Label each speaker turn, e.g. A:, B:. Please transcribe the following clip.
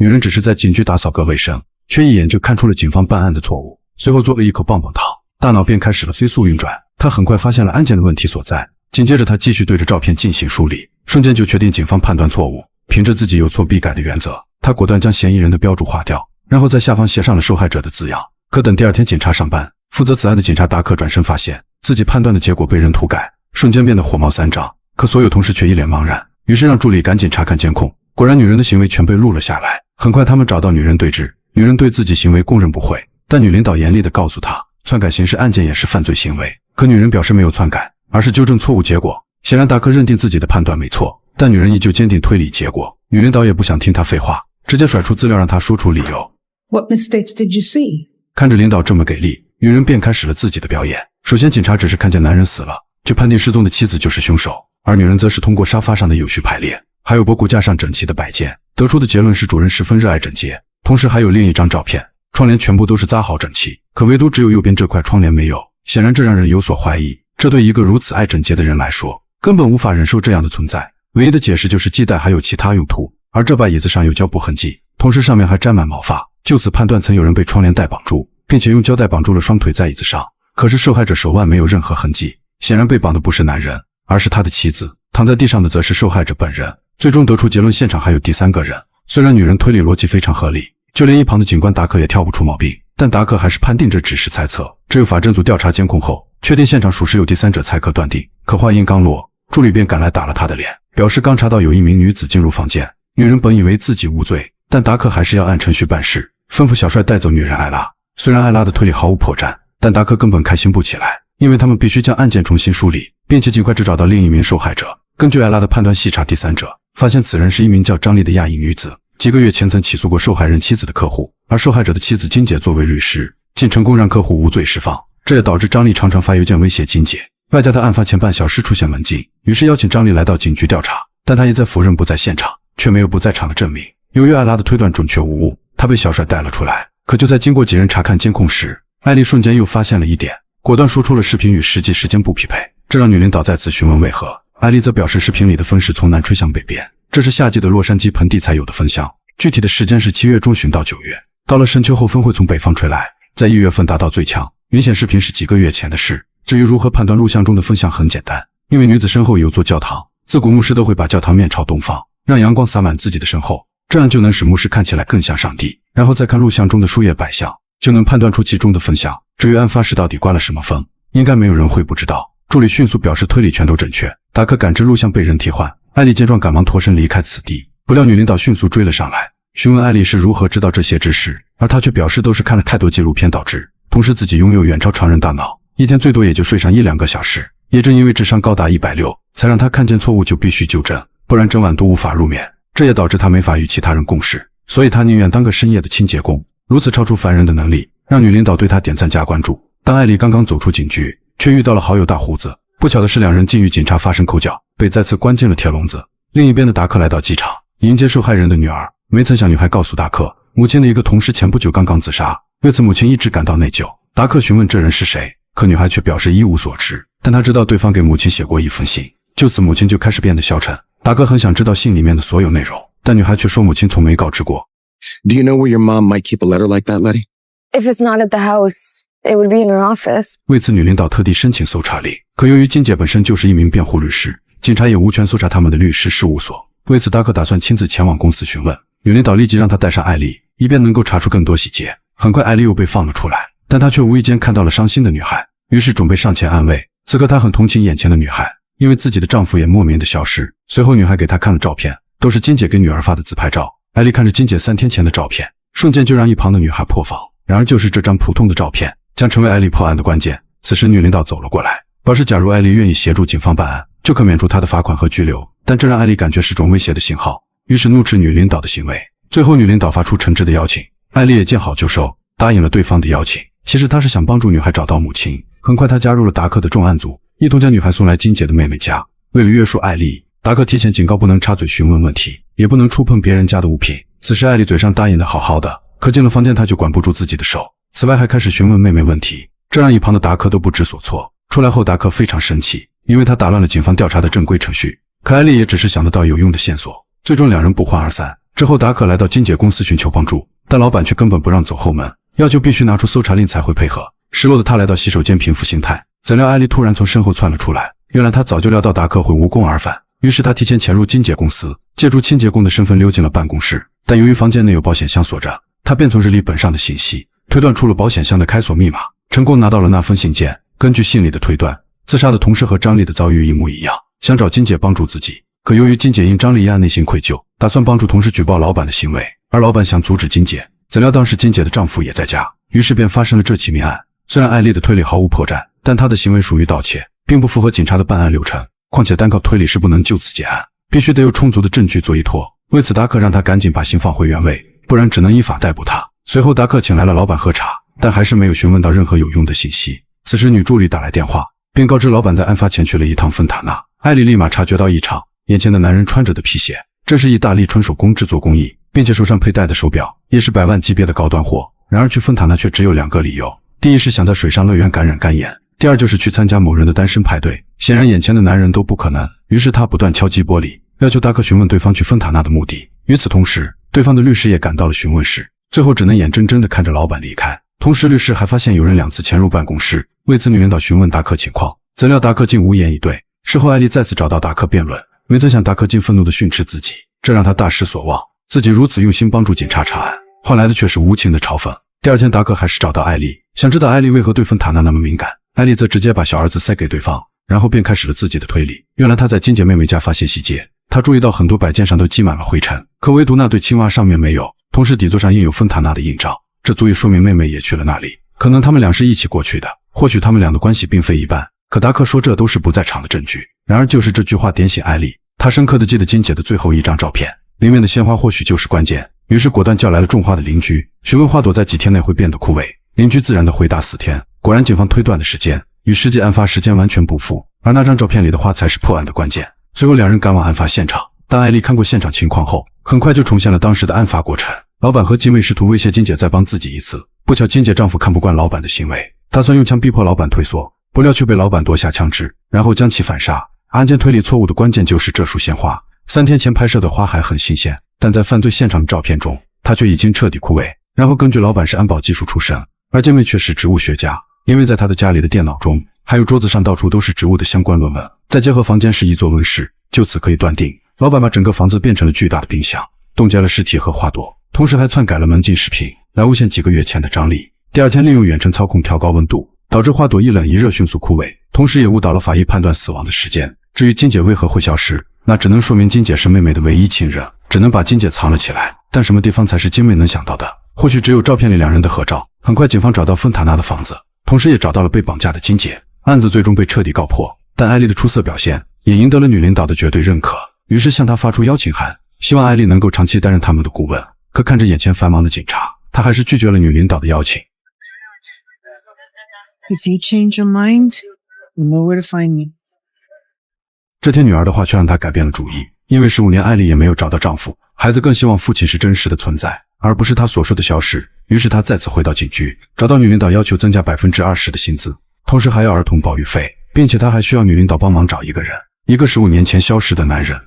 A: 女人只是在警局打扫个卫生，却一眼就看出了警方办案的错误，随后嘬了一口棒棒糖，大脑便开始了飞速运转。她很快发现了案件的问题所在，紧接着她继续对着照片进行梳理，瞬间就确定警方判断错误。凭着自己有错必改的原则，她果断将嫌疑人的标注划掉，然后在下方写上了受害者的字样。可等第二天警察上班，负责此案的警察达克转身发现自己判断的结果被人涂改，瞬间变得火冒三丈。可所有同事却一脸茫然，于是让助理赶紧查看监控，果然女人的行为全被录了下来。很快他们找到女人对质，女人对自己行为供认不讳，但女领导严厉地告诉她，篡改刑事案件也是犯罪行为。可女人表示没有篡改，而是纠正错误结果。显然达克认定自己的判断没错，但女人依旧坚定推理结果。女领导也不想听她废话，直接甩出资料让她说出理由。
B: What mistakes did you see?
A: 看着领导这么给力，女人便开始了自己的表演。首先警察只是看见男人死了就判定失踪的妻子就是凶手，而女人则是通过沙发上的有序排列还有博古架上整齐的摆件得出的结论是主人十分热爱整洁。同时还有另一张照片，窗帘全部都是扎好整齐，可唯独只有右边这块窗帘没有，显然这让人有所怀疑，这对一个如此爱整洁的人来说根本无法忍受这样的存在。唯一的解释就是系带还有其他用途，而这把椅子上有胶布痕迹，同时上面还沾满毛发，就此判断曾有人被窗帘带绑住，并且用胶带绑住了双腿在椅子上。可是受害者手腕没有任何痕迹，显然被绑的不是男人，而是他的妻子，躺在地上的则是受害者本人。最终得出结论，现场还有第三个人。虽然女人推理逻辑非常合理，就连一旁的警官达克也挑不出毛病，但达克还是判定这只是猜测，只有法侦组调查监控后确定现场属实有第三者才可断定。可话音刚落，助理便赶来打了他的脸，表示刚查到有一名女子进入房间。女人本以为自己无罪，但达克还是要按程序办事，吩咐小帅带走女人艾拉。虽然艾拉的推理毫无破绽，但达克根本开心不起来，因为他们必须将案件重新梳理，并且尽快只找到另一名受害者。根据艾拉的判断细查第三者，发现此人是一名叫张丽的亚裔女子，几个月前曾起诉过受害人妻子的客户，而受害者的妻子金姐作为律师，竟成功让客户无罪释放。这也导致张丽常常发邮件威胁金姐，外加她案发前半小时出现门禁，于是邀请张丽来到警局调查，但她一再否认不在现场，却没有不在场的证明。由于艾拉的推断准确无误，她被小帅带了出来。可就在经过几人查看监控时，艾丽瞬间又发现了一点，果断说出了视频与实际时间不匹配，这让女领导再次询问为何。艾丽则表示视频里的风是从南吹向北边，这是夏季的洛杉矶盆地才有的风向，具体的时间是7月中旬到9月，到了深秋后风会从北方吹来，在1月份达到最强。明显视频是几个月前的事。至于如何判断录像中的风向很简单，因为女子身后有座教堂，自古牧师都会把教堂面朝东方，让阳光洒满自己的身后，这样就能使牧师看起来更像上帝。然后再看录像中的树叶摆向，就能判断出其中的风向。至于案发时到底刮了什么风，应该没有人会不知道。助理迅速表示推理全都正确。达克感知录像被人替换，艾丽见状赶忙脱身离开此地，不料女领导迅速追了上来，询问艾丽是如何知道这些知识，而她却表示都是看了太多纪录片导致，同时自己拥有远超常人大脑，一天最多也就睡上1-2个小时。也正因为智商高达160，才让她看见错误就必须纠正，不然整晚都无法入眠。这也导致她没法与其他人共事，所以她宁愿当个深夜的清洁工。如此超出凡人的能力，让女领导对她点赞加关注。当艾丽刚刚走出警局，却遇到了好友大胡子。不巧的是，两人竟与警察发生口角，被再次关进了铁笼子。另一边的达克来到机场，迎接受害人的女儿，没曾想女孩告诉达克，母亲的一个同事前不久刚刚自杀，为此母亲一直感到内疚。达克询问这人是谁，可女孩却表示一无所知，但她知道对方给母亲写过一封信，就此母亲就开始变得消沉。达克很想知道信里面的所有内容，但女孩却说母亲从没告知过。
C: Do you know where your mom might keep a letter like that, Letty?
D: If it's not at the house, it would be in her office.
A: 为此女领导特地申请搜查令，可由于金姐本身就是一名辩护律师，警察也无权搜查他们的律师事务所。为此达克打算亲自前往公司询问。女领导立即让他带上艾丽，以便能够查出更多细节。很快艾丽又被放了出来，但她却无意间看到了伤心的女孩，于是准备上前安慰。此刻她很同情眼前的女孩，因为自己的丈夫也莫名的消失。随后女孩给她看了照片，都是金姐给女儿发的自拍照。艾丽看着金姐3天前的照片，瞬间就让一旁的女孩破防。然而就是这张普通的照片将成为艾丽破案的关键。此时女领导走了过来，表示假如艾丽愿意协助警方办案，就可免除她的罚款和拘留，但这让艾丽感觉是种威胁的信号，于是怒斥女领导的行为。最后女领导发出诚挚的邀请，艾丽也见好就收，答应了对方的邀请。其实她是想帮助女孩找到母亲。很快她加入了达克的重案组，一同将女孩送来金姐的妹妹家。为了约束艾丽，达克提前警告不能插嘴询问问题，也不能触碰别人家的物品。此时艾丽嘴上答应的好好的，可进了房间她就管不住自己的手。此外还开始询问妹妹问题，这让一旁的达克都不知所措。出来后达克非常生气，因为他打乱了警方调查的正规程序。可艾丽也只是想得到有用的线索，最终两人不欢而散。之后达克来到金姐公司寻求帮助，但老板却根本不让走后门，要求必须拿出搜查令才会配合。失落的他来到洗手间平复心态，怎料艾丽突然从身后窜了出来，原来他早就料到达克会无功而返，于是他提前潜入金姐公司，借助清洁工的身份溜进了办公室。但由于房间内有保险箱锁着，他便从日历本上的信息推断出了保险箱的开锁密码，成功拿到了那封信件。根据信里的推断，自杀的同事和张丽的遭遇一模一样，想找金姐帮助自己。可由于金姐因张丽一案内心愧疚，打算帮助同事举报老板的行为，而老板想阻止金姐，怎料当时金姐的丈夫也在家，于是便发生了这起命案。虽然艾丽的推理毫无破绽，但她的行为属于盗窃，并不符合警察的办案流程，况且单靠推理是不能就此结案，必须得有充足的证据做依托。为此达克让他赶紧把信放回原位，不然只能依法逮捕他。随后达克请来了老板喝茶，但还是没有询问到任何有用的信息。此时女助理打来电话，并告知老板在案发前去了一趟芬塔纳。艾丽立马察觉到异常，眼前的男人穿着的皮鞋这是意大利纯手工制作工艺，并且手上佩戴的手表也是100万级别的高端货。然而去芬塔纳却只有2个理由，第一是想在水上乐园感染肝炎，第二就是去参加某人的单身派对。显然眼前的男人都不可能，于是他不断敲击玻璃，要求达克询问对方去芬塔纳的目的。与此同时，对方的律师也赶到了询问室，最后只能眼睁睁地看着老板离开。同时律师还发现有人2次潜入办公室，为此女领导询问达克情况，怎料达克竟无言以对。事后艾丽再次找到达克辩论，没曾想达克竟愤怒地训斥自己，这让他大失所望。自己如此用心帮助警察查案，换来的却是无情的嘲讽。第二天达克还是找到艾丽，想知道艾丽为何对芬塔纳那么敏感。艾丽则直接把小儿子塞给对方，然后便开始了自己的推理。原来他在金姐妹妹家发现细节，他注意到很多摆件上都积满了灰尘，可唯独那对青蛙上面没有，同时底座上印有芬塔纳的印照，这足以说明妹妹也去了那里。可能他们俩是一起过去的，或许他们俩的关系并非一般。可达克说这都是不在场的证据。然而就是这句话点醒艾丽，她深刻地记得金姐的最后一张照片，里面的鲜花或许就是关键。于是果断叫来了种花的邻居，询问花朵在几天内会变得枯萎。邻居自然地回答4天。果然警方推断的时间与实际案发时间完全不符，而那张照片里的花才是破案的关键。随后2人赶往案发现场，当艾丽看过现场情况后，很快就重现了当时的案发过程。老板和继妹试图威胁金姐再帮自己一次，不巧金姐丈夫看不惯老板的行为，打算用枪逼迫老板退缩，不料却被老板夺下枪支，然后将其反杀。案件推理错误的关键就是这束鲜花，3天前拍摄的花还很新鲜，但在犯罪现场的照片中，它却已经彻底枯萎。然后根据老板是安保技术出身，而姐妹却是植物学家，因为在她的家里的电脑中，还有桌子上到处都是植物的相关论文，再结合房间是一座温室，就此可以断定，老板把整个房子变成了巨大的冰箱，冻结了尸体和花朵，同时还篡改了门禁视频，来诬陷几个月前的张丽。第二天利用远程操控调高温度，导致花朵一冷一热迅速枯萎，同时也误导了法医判断死亡的时间。至于金姐为何会消失，那只能说明金姐是妹妹的唯一亲人，只能把金姐藏了起来。但什么地方才是金妹能想到的？或许只有照片里2人的合照。很快警方找到芬塔纳的房子，同时也找到了被绑架的金姐，案子最终被彻底告破。但艾丽的出色表现也赢得了女领导的绝对认可，于是向她发出邀请函，希望艾丽能够长期担任他们的顾问。可看着眼前繁忙的警察，她还是拒绝了女领导的邀请。
B: If you change your mind, you know where to find me.
A: 这天女儿的话却让她改变了主意，因为15年艾丽也没有找到丈夫，孩子更希望父亲是真实的存在，而不是她所说的消失。于是她再次回到警局，找到女领导要求增加 20% 的薪资，同时还要儿童保育费，并且她还需要女领导帮忙找一个人，一个15年前消失的男人。